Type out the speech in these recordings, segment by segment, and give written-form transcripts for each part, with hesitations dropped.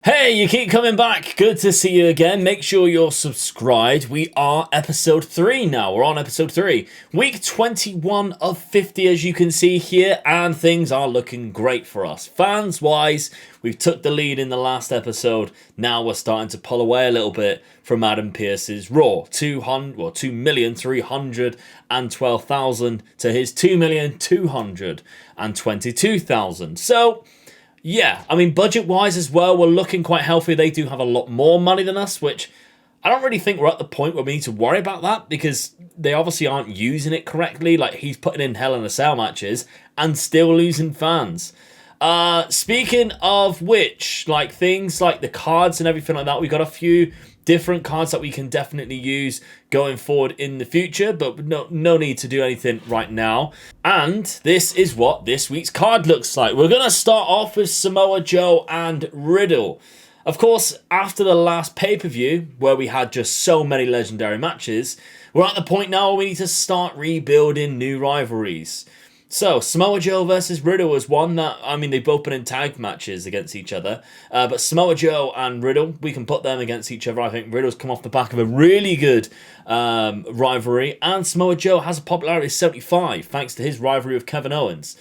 Hey, you keep coming back. Good to see you again. Make sure you're subscribed. We are episode 3 now. We're on episode 3. Week 21 of 50, as you can see here, and things are looking great for us. Fans-wise, we've took the lead in the last episode. Now we're starting to pull away a little bit from Adam Pearce's Raw. 2,312,000 to his 2,222,000. So, yeah, I mean, budget-wise as well, we're looking quite healthy. They do have a lot more money than us, which I don't really think we're at the point where we need to worry about that because they obviously aren't using it correctly. Like, he's putting in Hell in a Cell matches and still losing fans. Speaking of which, like, things like the cards and everything like that, we've got a few different cards that we can definitely use going forward in the future, but no need to do anything right now. And this is what this week's card looks like. We're going to start off with Samoa Joe and Riddle. Of course, after the last pay-per-view, where we had just so many legendary matches, we're at the point now where we need to start rebuilding new rivalries. So, Samoa Joe versus Riddle was one that, I mean, they've both been in tag matches against each other. But Samoa Joe and Riddle, we can put them against each other. I think Riddle's come off the back of a really good rivalry. And Samoa Joe has a popularity of 75, thanks to his rivalry with Kevin Owens.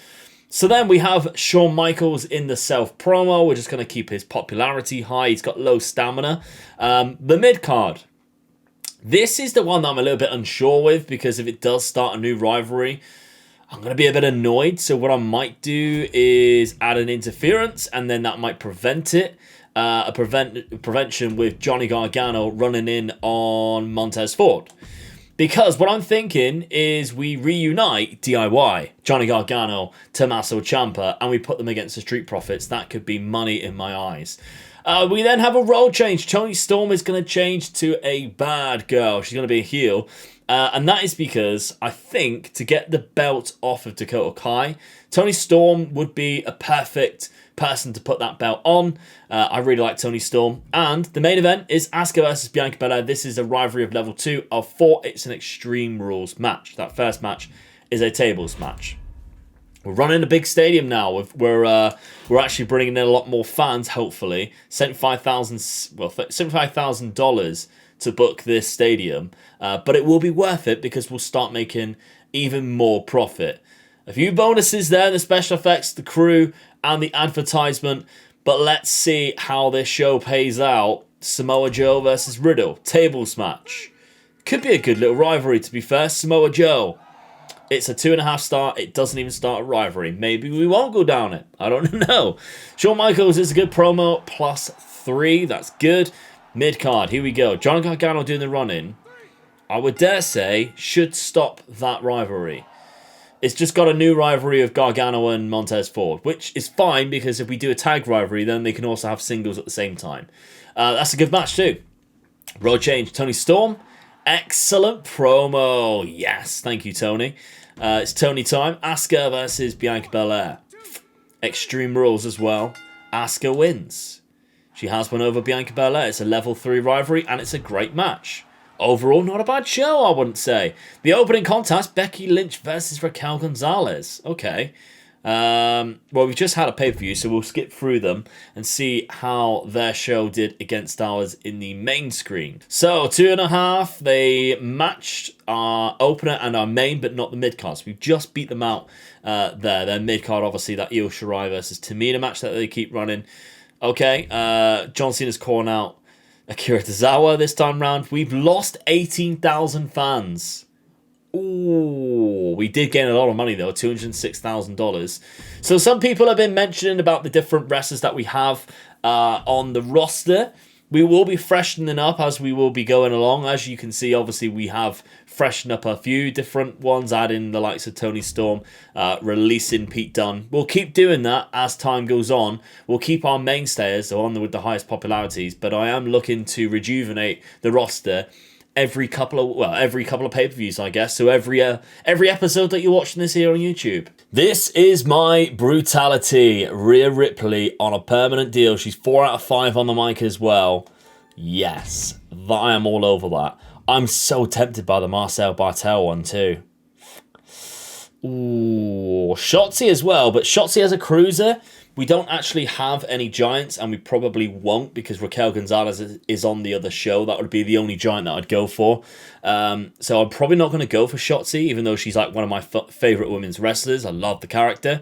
So then we have Shawn Michaels in the self-promo. We're just going to keep his popularity high. He's got low stamina. The mid-card. This is the one that I'm a little bit unsure with, because if it does start a new rivalry, I'm going to be a bit annoyed, so what I might do is add an interference, and then that might prevent it. Prevention with Johnny Gargano running in on Montez Ford. Because what I'm thinking is we reunite DIY, Johnny Gargano, Tommaso Ciampa, and we put them against the Street Profits. That could be money in my eyes. We then have a role change. Toni Storm is going to change to a bad girl. She's going to be a heel. And that is because I think to get the belt off of Dakota Kai, Toni Storm would be a perfect person to put that belt on. I really like Toni Storm. And the main event is Asuka versus Bianca Belair. This is a rivalry of level 2 of 4. It's an Extreme Rules match. That first match is a tables match. We're running a big stadium now. We're actually bringing in a lot more fans, hopefully. $75,000 to book this stadium. But it will be worth it because we'll start making even more profit. A few bonuses there, the special effects, the crew, and the advertisement. But let's see how this show pays out. Samoa Joe versus Riddle. Tables match. Could be a good little rivalry, to be fair. Samoa Joe. It's a 2.5 star. It doesn't even start a rivalry. Maybe we won't go down it. I don't know. Shawn Michaels is a good promo. +3. That's good. Mid-card. Here we go. Johnny Gargano doing the run-in. I would dare say should stop that rivalry. It's just got a new rivalry of Gargano and Montez Ford, which is fine because if we do a tag rivalry, then they can also have singles at the same time. That's a good match too. Road change. Toni Storm. Excellent promo. Yes, thank you, Tony. It's Tony time. Asuka versus Bianca Belair. Extreme Rules as well. Asuka wins. She has won over Bianca Belair. It's a level 3 rivalry and it's a great match. Overall, not a bad show, I wouldn't say. The opening contest, Becky Lynch versus Raquel Gonzalez. Okay. Well, we've just had a pay-per-view, so we'll skip through them and see how their show did against ours in the main screen. So, 2.5. They matched our opener and our main, but not the mid-card. So we've just beat them out there. Their mid-card, obviously, that Io Shirai versus Tamina match that they keep running. Okay, John Cena's calling out Akira Tazawa this time round. We've lost 18,000 fans. Ooh, we did gain a lot of money though, $206,000. So some people have been mentioning about the different wrestlers that we have on the roster. We will be freshening up as we will be going along. As you can see, obviously we have freshened up a few different ones, adding the likes of Toni Storm, releasing Pete Dunne. We'll keep doing that as time goes on. We'll keep our mainstays, the one with the highest popularities, but I am looking to rejuvenate the roster every couple of pay-per-views, I guess. So every episode that you're watching this here on YouTube. This is my brutality. Rhea Ripley on a permanent deal. She's 4 out of 5 on the mic as well. Yes, I am all over that. I'm so tempted by the Marcel Bartel one too. Ooh, Shotzi as well, but Shotzi as a cruiser We don't actually have any giants, and we probably won't because Raquel Gonzalez is on the other show. That would be the only giant that I'd go for. So I'm probably not going to go for Shotzi, even though she's like one of my favourite women's wrestlers. I love the character.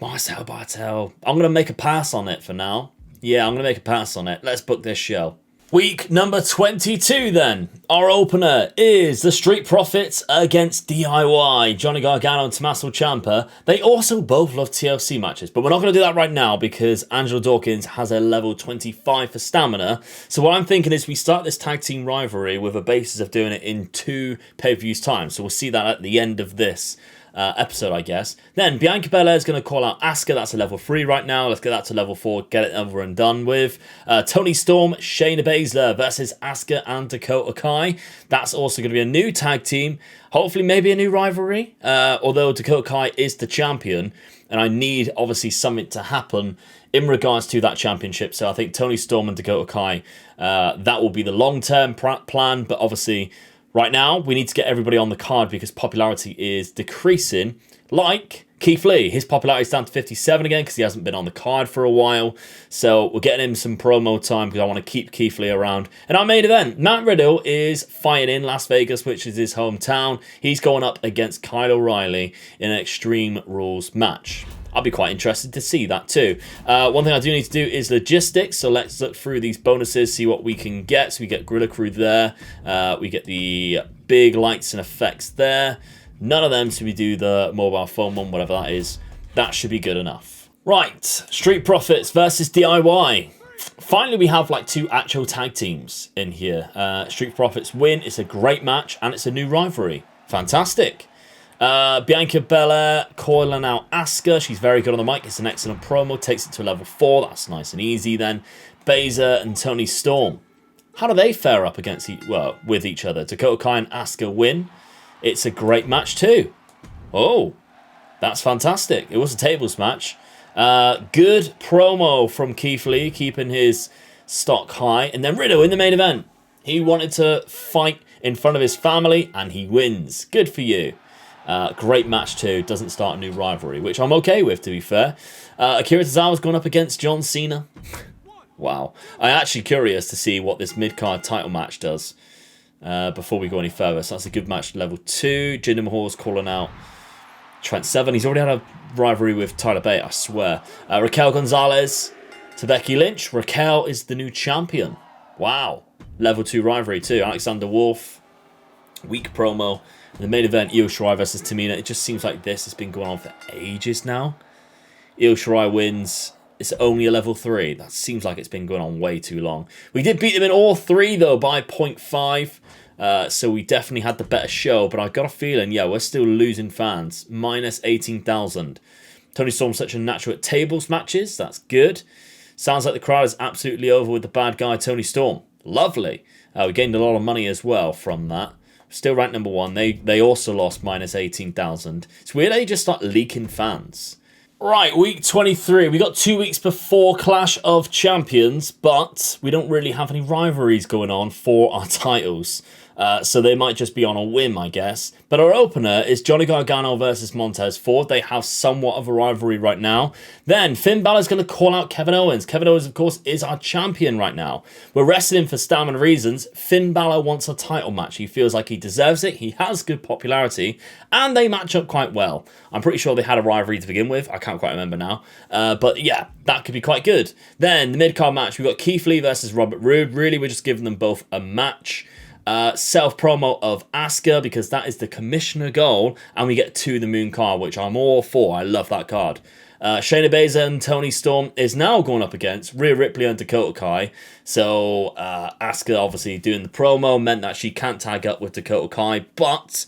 Marcel Bartel. I'm going to make a pass on it for now. Yeah, I'm going to make a pass on it. Let's book this show. Week number 22 then. Our opener is the Street Profits against DIY. Johnny Gargano and Tommaso Ciampa. They also both love TLC matches, but we're not going to do that right now because Angelo Dawkins has a level 25 for stamina. So what I'm thinking is we start this tag team rivalry with a basis of doing it in 2 pay-per-views time. So we'll see that at the end of this episode, I guess. Then Bianca Belair is going to call out Asuka. That's a level 3 right now. Let's get that to level 4. Get it over and done with. Toni Storm, Shayna Baszler versus Asuka and Dakota Kai. That's also going to be a new tag team. Hopefully, maybe a new rivalry. Although Dakota Kai is the champion, and I need obviously something to happen in regards to that championship. So I think Toni Storm and Dakota Kai, that will be the long-term plan. But obviously, right now, we need to get everybody on the card because popularity is decreasing. Like Keith Lee, his popularity is down to 57 again because he hasn't been on the card for a while. So we're getting him some promo time because I want to keep Keith Lee around. And our main event, Matt Riddle is fighting in Las Vegas, which is his hometown. He's going up against Kyle O'Reilly in an Extreme Rules match. I'll be quite interested to see that too. One thing I do need to do is logistics. So let's look through these bonuses, see what we can get. So we get Gorilla Crew there. We get the big lights and effects there. None of them, so we do the mobile phone one, whatever that is. That should be good enough. Right, Street Profits versus DIY. Finally, we have like 2 actual tag teams in here. Street Profits win. It's a great match, and it's a new rivalry. Fantastic. Bianca Belair calling out Asuka. She's very good on the mic. It's an excellent promo. Takes it to level 4. That's nice and easy then. Baszler and Toni Storm. How do they fare up against with each other? Dakota Kai and Asuka win. It's a great match too. Oh, that's fantastic. It was a tables match. Good promo from Keith Lee, keeping his stock high. And then Riddle in the main event. He wanted to fight in front of his family, and he wins. Good for you. Great match too. Doesn't start a new rivalry, which I'm okay with, to be fair. Akira Tazawa's gone up against John Cena. Wow. I'm actually curious to see what this mid-card title match does before we go any further. So that's a good match, level 2. Jinder Mahal's calling out Trent Seven. He's already had a rivalry with Tyler Bate, I swear. Raquel Gonzalez to Becky Lynch. Raquel is the new champion. Wow. Level 2 rivalry too. Alexander Wolf. Weak promo. In the main event, Io Shirai versus Tamina. It just seems like this has been going on for ages now. Io Shirai wins. It's only a level 3. That seems like it's been going on way too long. We did beat them in all 3, though, by 0.5. So we definitely had the better show. But I got a feeling, yeah, we're still losing fans. Minus 18,000. Toni Storm's such a natural at tables matches. That's good. Sounds like the crowd is absolutely over with the bad guy, Toni Storm. Lovely. We gained a lot of money as well from that. Still ranked number 1. They also lost minus 18,000. It's weird they just start leaking fans. Right, week 23. We got 2 weeks before Clash of Champions, but we don't really have any rivalries going on for our titles. So they might just be on a whim, I guess. But our opener is Johnny Gargano versus Montez Ford. They have somewhat of a rivalry right now. Then Finn Balor's going to call out Kevin Owens. Kevin Owens, of course, is our champion right now. We're wrestling him for stamina reasons. Finn Balor wants a title match. He feels like he deserves it. He has good popularity. And they match up quite well. I'm pretty sure they had a rivalry to begin with. I can't quite remember now. But yeah, that could be quite good. Then the mid-card match, we've got Keith Lee versus Robert Roode. Really, we're just giving them both a match. Self-promo of Asuka because that is the commissioner goal, and we get to the Moon card, which I'm all for. I love that card. Shayna Baszler and Toni Storm is now going up against Rhea Ripley and Dakota Kai. So Asuka obviously doing the promo meant that she can't tag up with Dakota Kai, but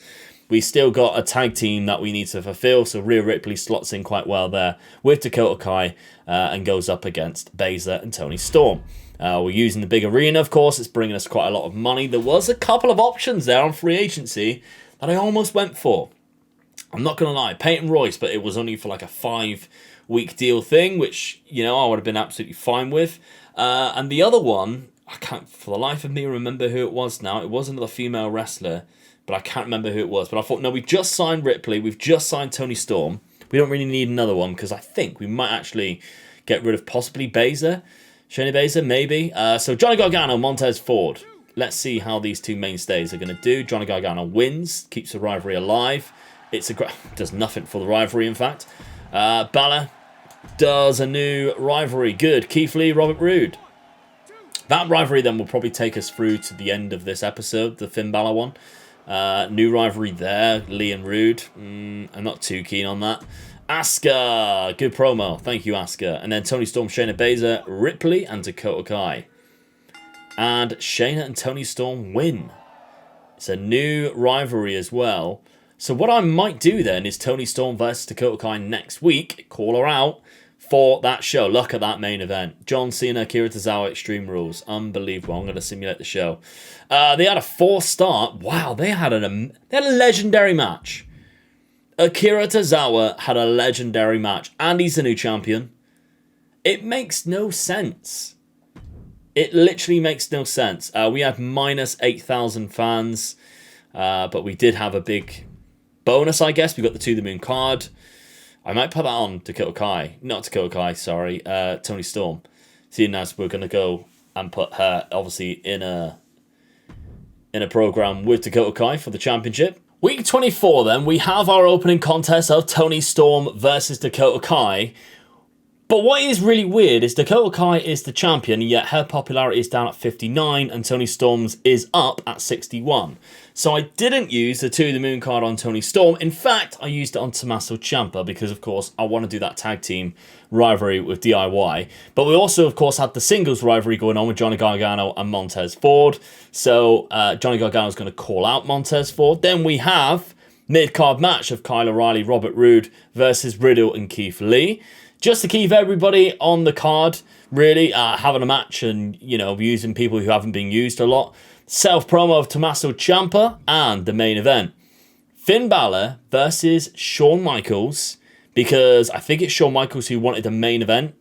we still got a tag team that we need to fulfill. So Rhea Ripley slots in quite well there with Dakota Kai and goes up against Baszler and Toni Storm. We're using the big arena, of course. It's bringing us quite a lot of money. There was a couple of options there on free agency that I almost went for. I'm not going to lie. Peyton Royce, but it was only for like a 5-week deal thing, which, you know, I would have been absolutely fine with. And the other one, I can't for the life of me remember who it was now. It was another female wrestler, but I can't remember who it was. But I thought, no, we've just signed Ripley. We've just signed Toni Storm. We don't really need another one because I think we might actually get rid of possibly Baszler. Shayna Baszler, maybe. So Johnny Gargano, Montez Ford. Let's see how these two mainstays are going to do. Johnny Gargano wins, keeps the rivalry alive. Does nothing for the rivalry, in fact. Balor does a new rivalry. Good. Keith Lee, Robert Roode. That rivalry then will probably take us through to the end of this episode, the Finn Balor one. New rivalry there, Lee and Roode. I'm not too keen on that. Asuka, good promo. Thank you, Asuka. And then Toni Storm, Shayna Baszler, Ripley, and Dakota Kai. And Shayna and Toni Storm win. It's a new rivalry as well. So what I might do then is Toni Storm versus Dakota Kai next week. Call her out for that show. Look at that main event. John Cena, Akira Tazawa, Extreme Rules. Unbelievable. I'm going to simulate the show. They had a 4-star. Wow, they had a legendary match. Akira Tazawa had a legendary match. And he's the new champion. It makes no sense. It literally makes no sense. We had minus 8,000 fans. But we did have a big bonus, I guess. We got the To The Moon card. I might put that on Dakota Kai. Not Dakota Kai, sorry. Toni Storm. Seeing as we're going to go and put her, obviously, in a program with Dakota Kai for the championship. Week 24, then, we have our opening contest of Toni Storm versus Dakota Kai. But what is really weird is Dakota Kai is the champion, yet her popularity is down at 59, and Toni Storm's is up at 61. So I didn't use the To The Moon card on Toni Storm. In fact, I used it on Tommaso Ciampa because, of course, I want to do that tag team rivalry with DIY. But we also, of course, had the singles rivalry going on with Johnny Gargano and Montez Ford. So Johnny Gargano is going to call out Montez Ford. Then we have mid-card match of Kyle O'Reilly, Robert Roode versus Riddle and Keith Lee. Just to keep everybody on the card, really, having a match and, using people who haven't been used a lot. Self-promo of Tommaso Ciampa and the main event. Finn Balor versus Shawn Michaels, because I think it's Shawn Michaels who wanted the main event.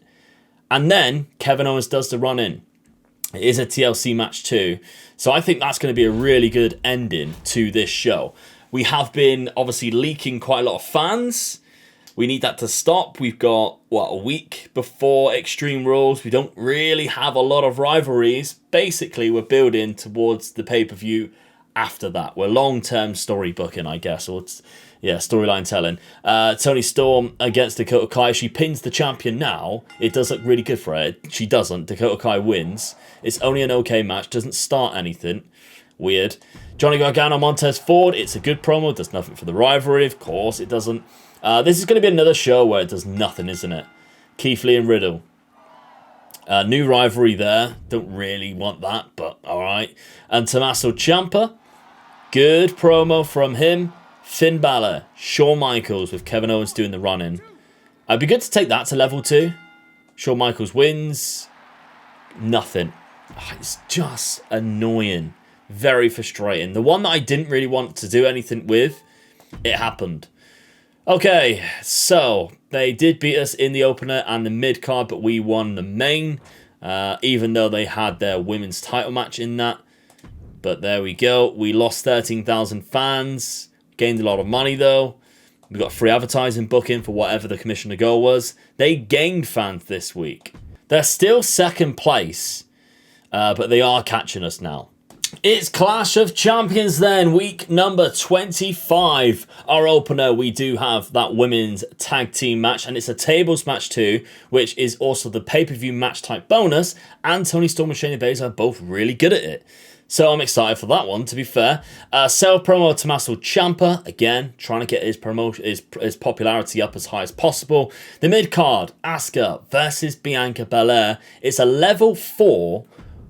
And then Kevin Owens does the run-in. It is a TLC match too. So I think that's going to be a really good ending to this show. We have been, obviously, leaking quite a lot of fans. We need that to stop. We've got, a week before Extreme Rules. We don't really have a lot of rivalries. Basically, we're building towards the pay-per-view after that. We're long-term story booking, I guess. Or storyline telling. Toni Storm against Dakota Kai. She pins the champion now. It does look really good for her. She doesn't. Dakota Kai wins. It's only an okay match. Doesn't start anything. Weird. Johnny Gargano, Montez Ford. It's a good promo. Does nothing for the rivalry. Of course, it doesn't. This is going to be another show where it does nothing, isn't it? Keith Lee and Riddle. New rivalry there. Don't really want that, but alright. And Tommaso Ciampa. Good promo from him. Finn Balor. Shawn Michaels with Kevin Owens doing the run-in. It'd be good to take that to level 2. Shawn Michaels wins. Nothing. It's just annoying. Very frustrating. The one that I didn't really want to do anything with, it happened. Okay, so they did beat us in the opener and the mid-card, but we won the main, even though they had their women's title match in that. But there we go. We lost 13,000 fans, gained a lot of money, though. We got free advertising booking for whatever the commissioner goal was. They gained fans this week. They're still second place, but they are catching us now. It's Clash of Champions then, week number 25. Our opener, we do have that women's tag team match, and it's a tables match too, which is also the pay-per-view match type bonus, and Toni Storm and Shayna Baszler are both really good at it. So I'm excited for that one, to be fair. Self-promo of Tommaso Ciampa, again, trying to get his popularity up as high as possible. The mid-card, Asuka versus Bianca Belair. It's a level 4.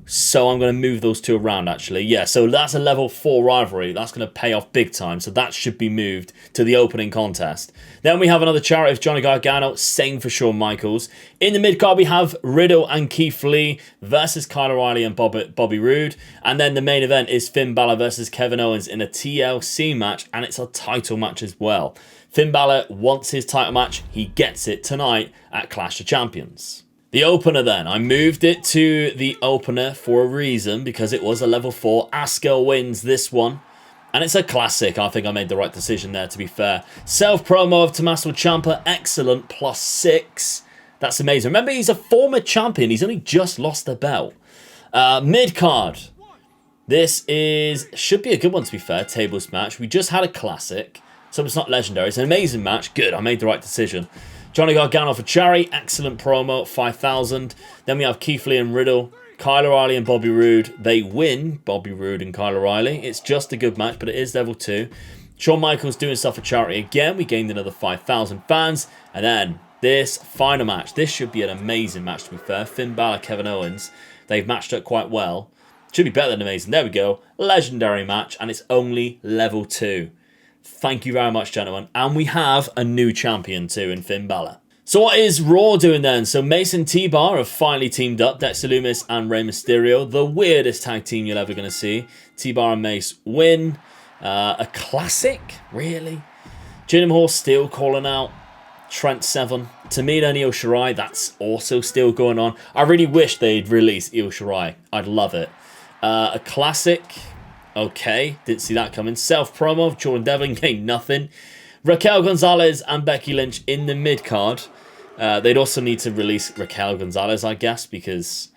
So I'm going to move those two around, actually. Yeah, so that's a level 4 rivalry. That's going to pay off big time. So that should be moved to the opening contest. Then we have another charity of Johnny Gargano, same for Shawn Michaels. In the mid-card, we have Riddle and Keith Lee versus Kyle O'Reilly and Bobby Roode. And then the main event is Finn Balor versus Kevin Owens in a TLC match. And it's a title match as well. Finn Balor wants his title match. He gets it tonight at Clash of Champions. The opener then. I moved it to the opener for a reason, because it was a level 4. Asuka wins this one. And it's a classic. I think I made the right decision there, to be fair. Self-promo of Tommaso Ciampa. Excellent. +6. That's amazing. Remember, he's a former champion. He's only just lost the belt. Mid-card. This should be a good one, to be fair. Tables match. We just had a classic, so it's not legendary. It's an amazing match. Good, I made the right decision. Johnny Gargano for Cherry. Excellent promo. 5,000. Then we have Keith Lee and Riddle. Kyle O'Reilly and Bobby Roode. They win, Bobby Roode and Kyle O'Reilly. It's just a good match, but it is level 2. Shawn Michaels doing stuff for charity again. We gained another 5,000 fans. And then this final match. This should be an amazing match, to be fair. Finn Balor, Kevin Owens. They've matched up quite well. Should be better than amazing. There we go. Legendary match, and it's only level 2. Thank you very much, gentlemen. And we have a new champion too in Finn Balor. So what is Raw doing then? So Mace and T-Bar have finally teamed up. Dexter Lumis and Rey Mysterio. The weirdest tag team you're ever going to see. T-Bar and Mace win. A classic? Really? Jinder Mahal still calling out Trent Seven. Tamina and Io Shirai, that's also still going on. I really wish they'd release Io Shirai. I'd love it. A classic. Okay, didn't see that coming. Self-promo of Jordan Devlin gained nothing. Raquel Gonzalez and Becky Lynch in the mid-card. They'd also need to release Raquel Gonzalez, I guess, because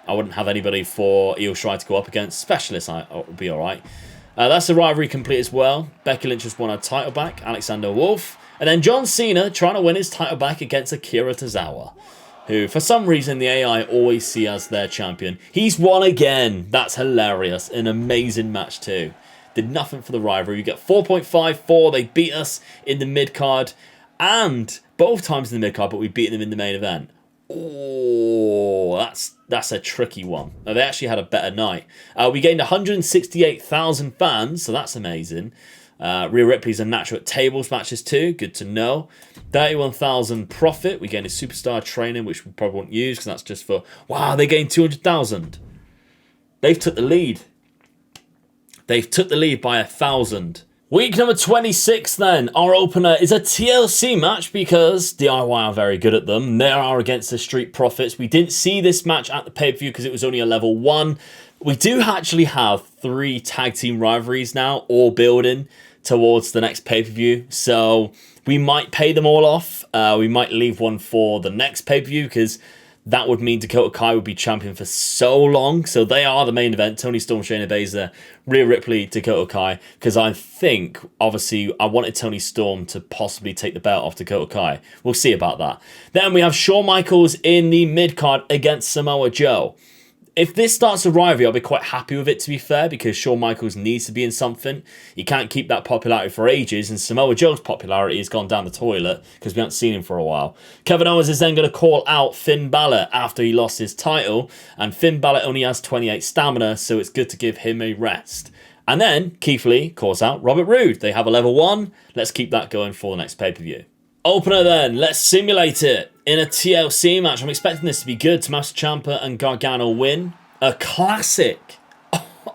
I wouldn't have anybody for Io Shirai to go up against. Specialists, it would be alright. That's the rivalry complete as well. Becky Lynch just won her title back. Alexander Wolf. And then John Cena trying to win his title back against Akira Tazawa, who for some reason the AI always see as their champion. He's won again. That's hilarious. An amazing match too. Did nothing for the rivalry. We get 4.54. They beat us in the mid-card. And both times in the mid-card, but we beat them in the main event. Oh, that's a tricky one. They actually had a better night. We gained 168,000 fans, so that's amazing. Rhea Ripley's a natural at tables matches too. Good to know. 31,000 profit. We gained a superstar training, which we probably won't use because that's just for... Wow, they gained 200,000. They've took the lead. They've took the lead by 1,000. Week number 26 then. Our opener is a TLC match because DIY are very good at them. They are against the Street Profits. We didn't see this match at the pay-per-view because it was only a level 1. We do actually have 3 tag team rivalries now, all building towards the next pay-per-view. So we might pay them all off. We might leave one for the next pay-per-view because that would mean Dakota Kai would be champion for so long. So they are the main event. Toni Storm, Shayna Baszler, Rhea Ripley, Dakota Kai. Because I think, obviously, I wanted Toni Storm to possibly take the belt off Dakota Kai. We'll see about that. Then we have Shawn Michaels in the mid-card against Samoa Joe. If this starts a rivalry, I'll be quite happy with it, to be fair, because Shawn Michaels needs to be in something. He can't keep that popularity for ages, and Samoa Joe's popularity has gone down the toilet because we haven't seen him for a while. Kevin Owens is then going to call out Finn Balor after he lost his title, and Finn Balor only has 28 stamina, so it's good to give him a rest. And then Keith Lee calls out Robert Roode. They have a level 1. Let's keep that going for the next pay-per-view. Opener then, let's simulate it. In a TLC match, I'm expecting this to be good. Tommaso Ciampa and Gargano win. A classic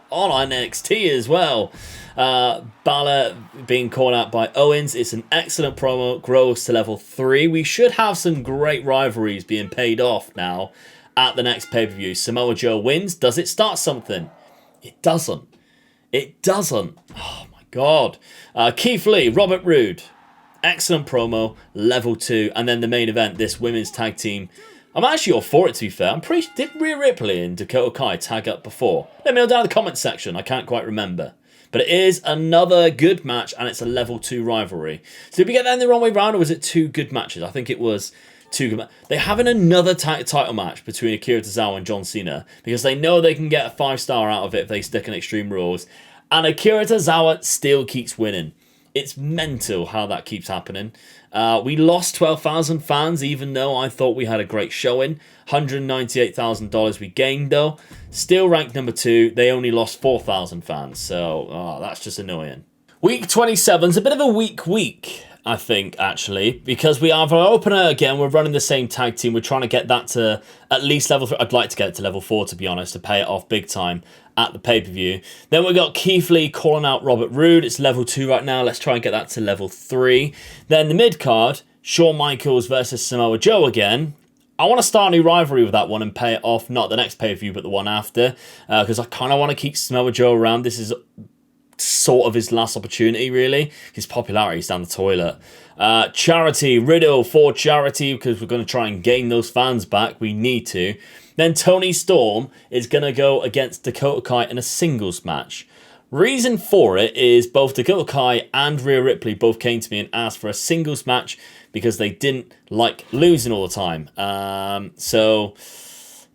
on NXT as well. Balor being called out by Owens. It's an excellent promo. Grows to level 3. We should have some great rivalries being paid off now at the next pay-per-view. Samoa Joe wins. Does it start something? It doesn't. It doesn't. Oh my God. Keith Lee, Robert Roode. Excellent promo, level 2, and then the main event, this women's tag team. I'm actually all for it, to be fair. I'm pretty... Did Rhea Ripley and Dakota Kai tag up before? Let me know down in the comments section. I can't quite remember. But it is another good match, and it's a level 2 rivalry. So did we get that in the wrong way round, or was it 2 good matches? I think it was 2 good matches. They're having another title match between Akira Tazhao and John Cena, because they know they can get a 5-star out of it if they stick in Extreme Rules. And Akira Tazawa still keeps winning. It's mental how that keeps happening. We lost 12,000 fans, even though I thought we had a great showing. $198,000 we gained, though. Still ranked number 2. They only lost 4,000 fans, so that's just annoying. Week 27 is a bit of a weak week, I think, actually, because we have our opener again. We're running the same tag team. We're trying to get that to at least level 3. I'd like to get it to level 4, to be honest, to pay it off big time at the pay-per-view. Then we've got Keith Lee calling out Robert Roode. It's level 2 right now. Let's try and get that to level 3. Then the mid-card, Shawn Michaels versus Samoa Joe again. I want to start a new rivalry with that one and pay it off, not the next pay-per-view, but the one after, because I kind of want to keep Samoa Joe around. This is sort of his last opportunity, really. His popularity's down the toilet. Charity, Riddle for Charity, because we're going to try and gain those fans back. We need to. Then Toni Storm is going to go against Dakota Kai in a singles match. Reason for it is both Dakota Kai and Rhea Ripley both came to me and asked for a singles match because they didn't like losing all the time. So,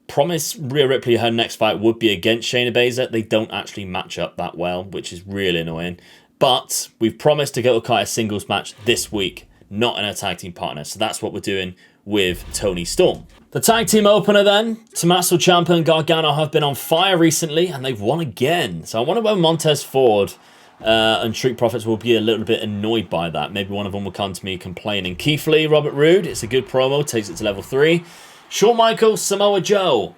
promise Rhea Ripley her next fight would be against Shayna Baszler. They don't actually match up that well, which is really annoying. But we've promised Dakota Kai a singles match this week, not in a tag team partner. So that's what we're doing with Toni Storm. The tag team opener then, Tommaso Ciampa and Gargano have been on fire recently and they've won again. So I wonder whether Montez Ford and Street Profits will be a little bit annoyed by that. Maybe one of them will come to me complaining. Keith Lee, Robert Roode, it's a good promo, takes it to level 3. Shawn Michaels, Samoa Joe.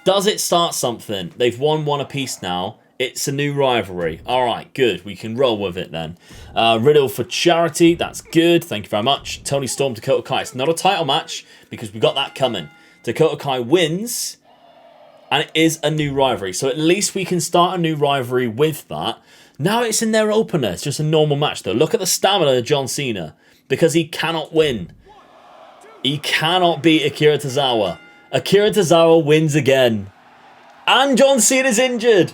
Does it start something? They've won one apiece now. It's a new rivalry. All right, good. We can roll with it then. Riddle for Charity. That's good. Thank you very much. Toni Storm, Dakota Kai. It's not a title match because we got that coming. Dakota Kai wins, and it is a new rivalry. So at least we can start a new rivalry with that. Now it's in their opener. It's just a normal match, though. Look at the stamina of John Cena because he cannot win. He cannot beat Akira Tazawa. Akira Tazawa wins again. And John Cena's injured.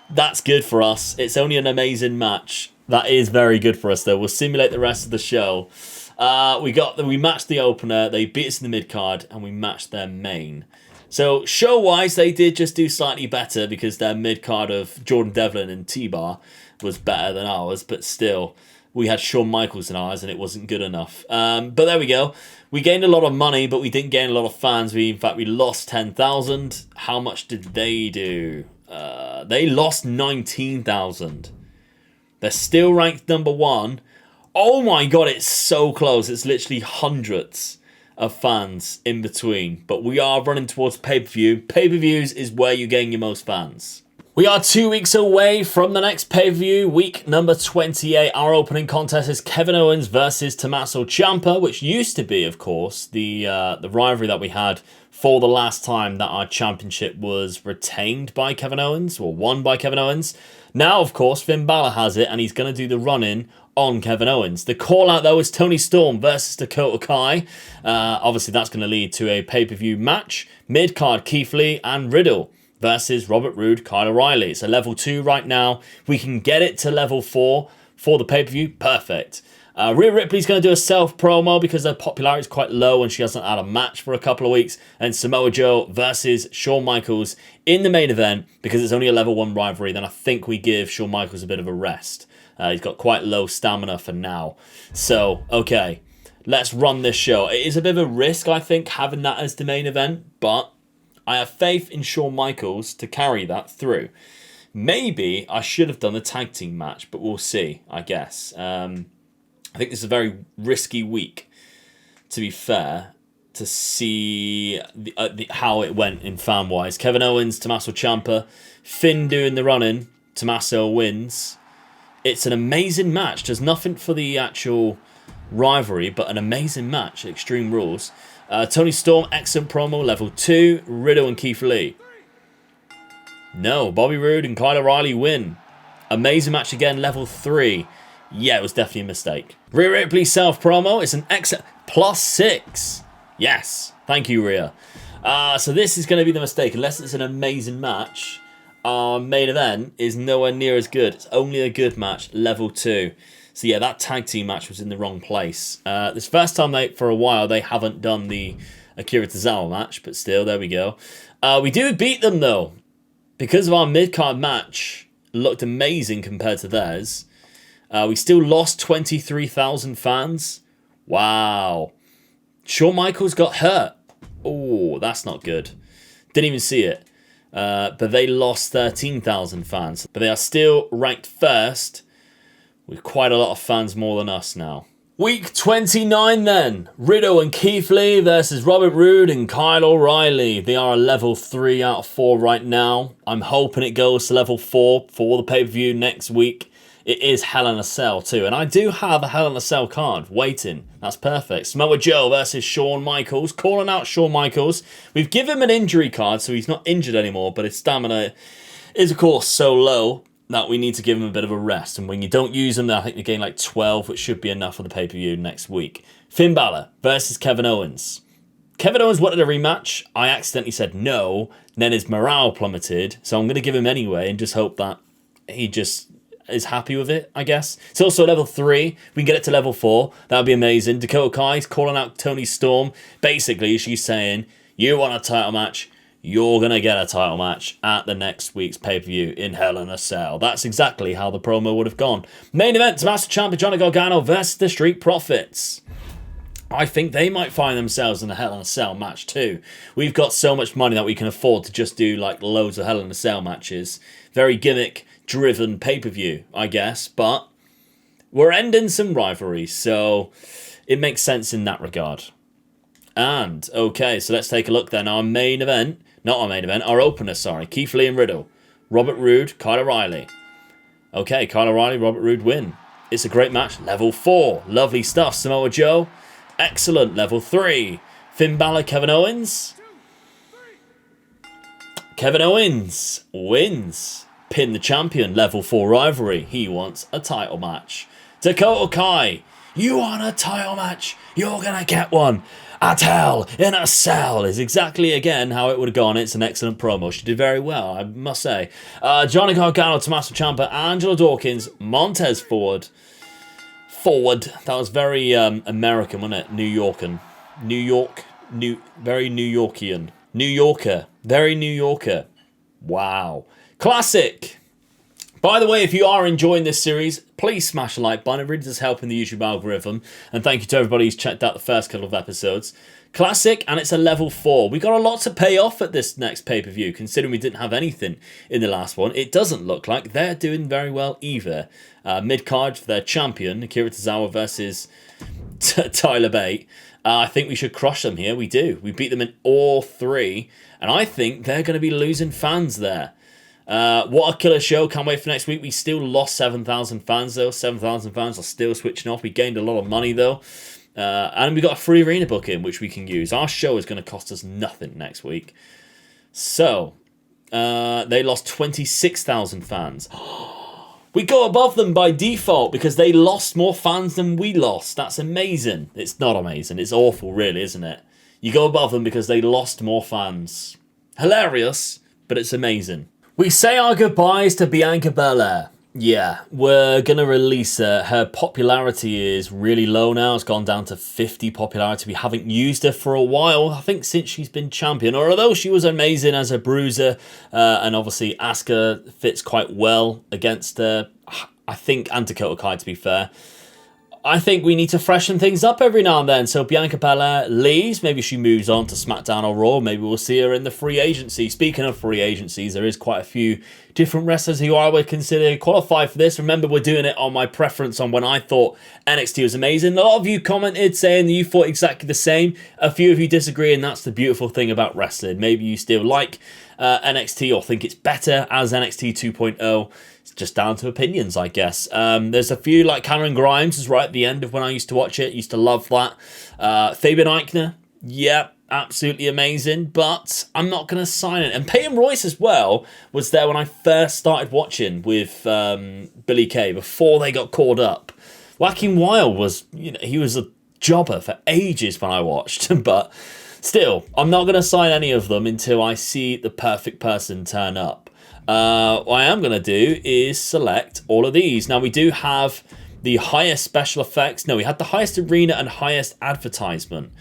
That's good for us. It's only an amazing match. That is very good for us, though. We'll simulate the rest of the show. We matched the opener. They beat us in the mid-card, and we matched their main. So, show-wise, they did just do slightly better because their mid-card of Jordan Devlin and T-Bar was better than ours, but still, we had Shawn Michaels in ours, and it wasn't good enough. But there we go. We gained a lot of money, but we didn't gain a lot of fans. In fact, we lost 10,000. How much did they do? They lost 19,000. They're still ranked number 1. Oh my god, it's so close. It's literally hundreds of fans in between. But we are running towards pay-per-view. Pay-per-views is where you gain your most fans. We are 2 weeks away from the next pay-per-view, week number 28. Our opening contest is Kevin Owens versus Tommaso Ciampa, which used to be, of course, the rivalry that we had for the last time that our championship was retained by Kevin Owens, or won by Kevin Owens. Now, of course, Finn Balor has it, and he's going to do the run-in on Kevin Owens. The call-out, though, is Toni Storm versus Dakota Kai. Obviously, that's going to lead to a pay-per-view match. Mid-card, Keith Lee and Riddle versus Robert Roode, Kyle O'Reilly. It's a level 2 right now. We can get it to level 4 for the pay-per-view. Perfect. Rhea Ripley's going to do a self-promo because her popularity is quite low and she hasn't had a match for a couple of weeks. And Samoa Joe versus Shawn Michaels in the main event because it's only a level 1 rivalry. Then I think we give Shawn Michaels a bit of a rest. He's got quite low stamina for now. So, okay, let's run this show. It is a bit of a risk, I think, having that as the main event, but I have faith in Shawn Michaels to carry that through. Maybe I should have done the tag team match, but we'll see, I guess. I think this is a very risky week, to be fair, to see how it went in fan-wise. Kevin Owens, Tommaso Ciampa, Finn doing the run-in, Tommaso wins. It's an amazing match. There's nothing for the actual rivalry, but an amazing match at Extreme Rules. Toni Storm, excellent promo, level 2. Riddle and Keith Lee. No, Bobby Roode and Kyle O'Reilly win. Amazing match again, level 3. Yeah, it was definitely a mistake. Rhea Ripley self-promo. It's an excellent +6. Yes. Thank you, Rhea. So this is going to be the mistake. Unless it's an amazing match, our main event is nowhere near as good. It's only a good match, level 2. So yeah, that tag team match was in the wrong place. This first time for a while, they haven't done the Akira Tazawa match, but still, there we go. We do beat them, though. Because of our mid-card match looked amazing compared to theirs. We still lost 23,000 fans. Wow. Shawn Michaels got hurt. Oh, that's not good. Didn't even see it. But they lost 13,000 fans. But they are still ranked first with quite a lot of fans more than us now. Week 29 then. Riddle and Keith Lee versus Robert Roode and Kyle O'Reilly. They are a level 3 out of 4 right now. I'm hoping it goes to level 4 for the pay-per-view next week. It is Hell in a Cell too. And I do have a Hell in a Cell card waiting. That's perfect. Samoa Joe versus Shawn Michaels. Calling out Shawn Michaels. We've given him an injury card, so he's not injured anymore. But his stamina is, of course, so low. that we need to give them a bit of a rest. And when you don't use them, I think they gain like 12, which should be enough for the pay-per-view next week. Finn Balor versus Kevin Owens. Kevin Owens wanted a rematch. I accidentally said no. Then his morale plummeted. So I'm going to give him anyway and just hope that he just is happy with it, I guess. It's also level 3. We can get it to level 4. That would be amazing. Dakota Kai's calling out Toni Storm. Basically, she's saying, you want a title match? You're going to get a title match at the next week's pay-per-view in Hell in a Cell. That's exactly how the promo would have gone. Main event, Tommaso Ciampa, Johnny Gargano versus the Street Profits. I think they might find themselves in a Hell in a Cell match too. We've got so much money that we can afford to just do like loads of Hell in a Cell matches. Very gimmick-driven pay-per-view, I guess. But we're ending some rivalries, so it makes sense in that regard. And, okay, so let's take a look then. Our opener, sorry. Keith Lee and Riddle. Robert Roode, Kyle O'Reilly. Okay, Kyle O'Reilly, Robert Roode win. It's a great match. Level 4. Lovely stuff. Samoa Joe. Excellent. Level 3. Finn Balor, Kevin Owens. Kevin Owens wins. Pin the champion. Level 4 rivalry. He wants a title match. Dakota Kai. You want a title match? You're going to get one. At Hell in a Cell is exactly, again, how it would have gone. It's an excellent promo. She did very well, I must say. Johnny Gargano, Tommaso Ciampa, Angelo Dawkins, Montez Ford. That was very American, wasn't it? Very New Yorker. Wow. Classic. By the way, if you are enjoying this series, please smash the like button. It really does help in the YouTube algorithm. And thank you to everybody who's checked out the first couple of episodes. Classic, and it's a level 4. We got a lot to pay off at this next pay-per-view, considering we didn't have anything in the last one. It doesn't look like they're doing very well either. Mid-card for their champion, Akira Tazawa versus Tyler Bate. I think we should crush them here. We do. We beat them in all 3. And I think they're going to be losing fans there. What a killer show. Can't wait for next week. We still lost 7,000 fans though. 7,000 fans are still switching off. We gained a lot of money though. And we got a free arena booking which we can use. Our show is going to cost us nothing next week. So, they lost 26,000 fans. We go above them by default because they lost more fans than we lost. That's amazing. It's not amazing. It's awful really, isn't it? You go above them because they lost more fans. Hilarious, but it's amazing. We say our goodbyes to Bianca Belair. Yeah, we're going to release her. Her popularity is really low now. It's gone down to 50 popularity. We haven't used her for a while, I think since she's been champion. Or although she was amazing as a bruiser, and obviously Asuka fits quite well against her, I think, and Dakota Kai to be fair. I think we need to freshen things up every now and then. So Bianca Belair leaves. Maybe she moves on to SmackDown or Raw. Maybe we'll see her in the free agency. Speaking of free agencies, there is quite a few different wrestlers who I would consider qualified for this. Remember, we're doing it on my preference on when I thought NXT was amazing. A lot of you commented saying that you thought exactly the same. A few of you disagree, and that's the beautiful thing about wrestling. Maybe you still like NXT or think it's better as NXT 2.0. It's just down to opinions, I guess. There's a few, like Cameron Grimes is right at the end of when I used to watch it. Used to love that. Fabian Eichner, yeah, absolutely amazing, but I'm not going to sign it. And Peyton Royce as well was there when I first started watching with Billy Kay before they got called up. Joaquin Wilde was, he was a jobber for ages when I watched, but still, I'm not going to sign any of them until I see the perfect person turn up. What I am going to do is select all of these. Now, we do have the highest special effects. No, we had the highest arena and highest advertisement.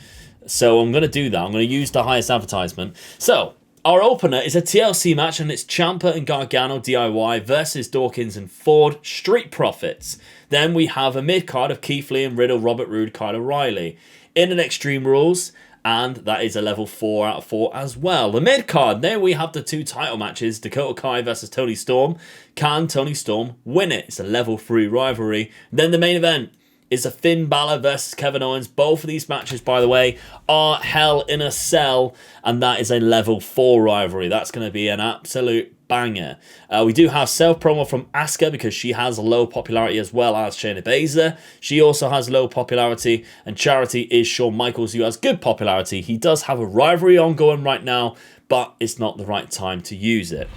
So I'm going to do that. I'm going to use the highest advertisement. So, our opener is a TLC match, and it's Ciampa and Gargano DIY versus Dawkins and Ford Street Profits. Then we have a mid-card of Keith Lee and Riddle, Robert Roode, Kyle O'Reilly. In an Extreme Rules, and that is a level 4 out of 4 as well. The mid-card, there we have the 2 title matches, Dakota Kai versus Toni Storm. Can Toni Storm win it? It's a level 3 rivalry. Then the main event is a Finn Balor versus Kevin Owens. Both of these matches, by the way, are Hell in a Cell, and that is a level 4 rivalry. That's going to be an absolute banger. We do have self-promo from Asuka because she has low popularity as well as Shayna Baszler. She also has low popularity, and charity is Shawn Michaels, who has good popularity. He does have a rivalry ongoing right now, but it's not the right time to use it.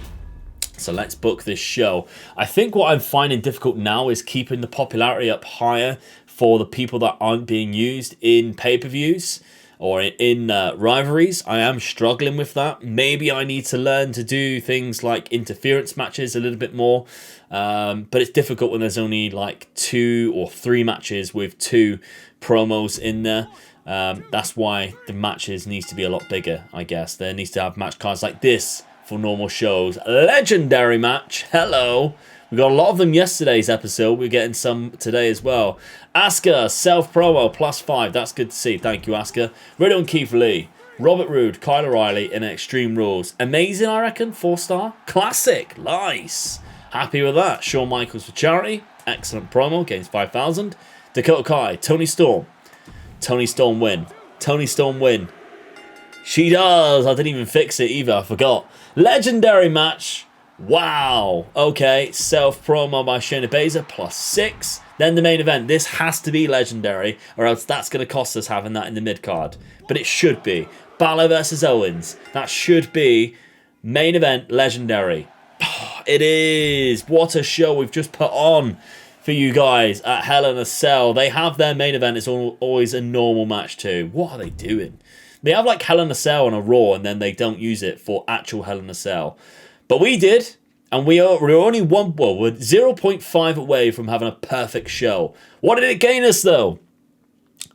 So let's book this show. I think what I'm finding difficult now is keeping the popularity up higher for the people that aren't being used in pay-per-views or in rivalries. I am struggling with that. Maybe I need to learn to do things like interference matches a little bit more. But it's difficult when there's only like 2 or 3 matches with 2 promos in there. That's why the matches needs to be a lot bigger, I guess. There needs to have match cards like this for normal shows. Legendary match. Hello. We got a lot of them yesterday's episode. We're getting some today as well. Asuka, self-promo, +5. That's good to see. Thank you, Asuka. Riddle and Keith Lee. Robert Roode, Kyle O'Reilly in Extreme Rules. Amazing, I reckon. 4-star. Classic. Nice. Happy with that. Shawn Michaels for charity. Excellent promo. Gains 5,000. Dakota Kai. Tony Storm. Tony Storm win. Tony Storm win. She does. I didn't even fix it either. I forgot. Legendary match. Wow. Okay. Self-promo by Shayna Baszler. +6. Then the main event. This has to be legendary, or else that's going to cost us having that in the mid-card. But it should be. Balor versus Owens. That should be main event legendary. It is. What a show we've just put on for you guys at Hell in a Cell. They have their main event. It's always a normal match too. What are they doing? They have like Hell in a Cell on a Raw, and then they don't use it for actual Hell in a Cell. But we did, and we're only we're 0.5 away from having a perfect show. What did it gain us though?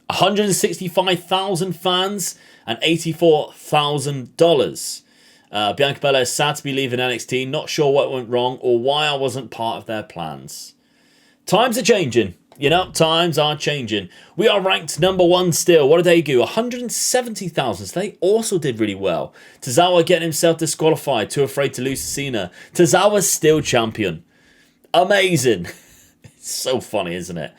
165,000 fans and $84,000. Bianca Belair is sad to be leaving NXT. Not sure what went wrong or why I wasn't part of their plans. Times are changing. You know, times are changing. We are ranked number 1 still. What did they do? 170,000. So they also did really well. Tazawa getting himself disqualified. Too afraid to lose to Cena. Tazawa's still champion. Amazing. It's so funny, isn't it?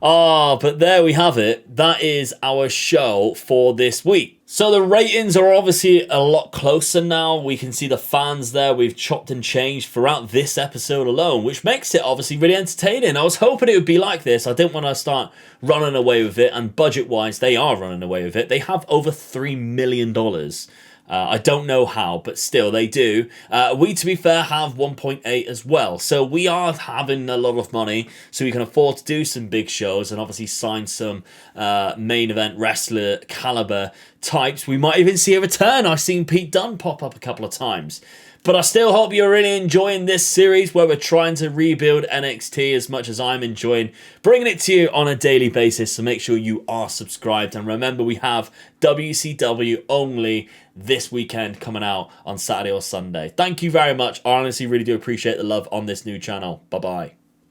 Ah, but there we have it. That is our show for this week. So the ratings are obviously a lot closer now. We can see the fans there. We've chopped and changed throughout this episode alone, which makes it obviously really entertaining. I was hoping it would be like this. I didn't want to start running away with it. And budget-wise, they are running away with it. They have over $3 million. I don't know how, but still they do. We, to be fair, have 1.8 as well. So we are having a lot of money, so we can afford to do some big shows and obviously sign some main event wrestler caliber types. We might even see a return. I've seen Pete Dunne pop up a couple of times. But I still hope you're really enjoying this series where we're trying to rebuild NXT as much as I'm enjoying bringing it to you on a daily basis. So make sure you are subscribed. And remember, we have WCW only this weekend coming out on Saturday or Sunday. Thank you very much. I honestly really do appreciate the love on this new channel. Bye-bye.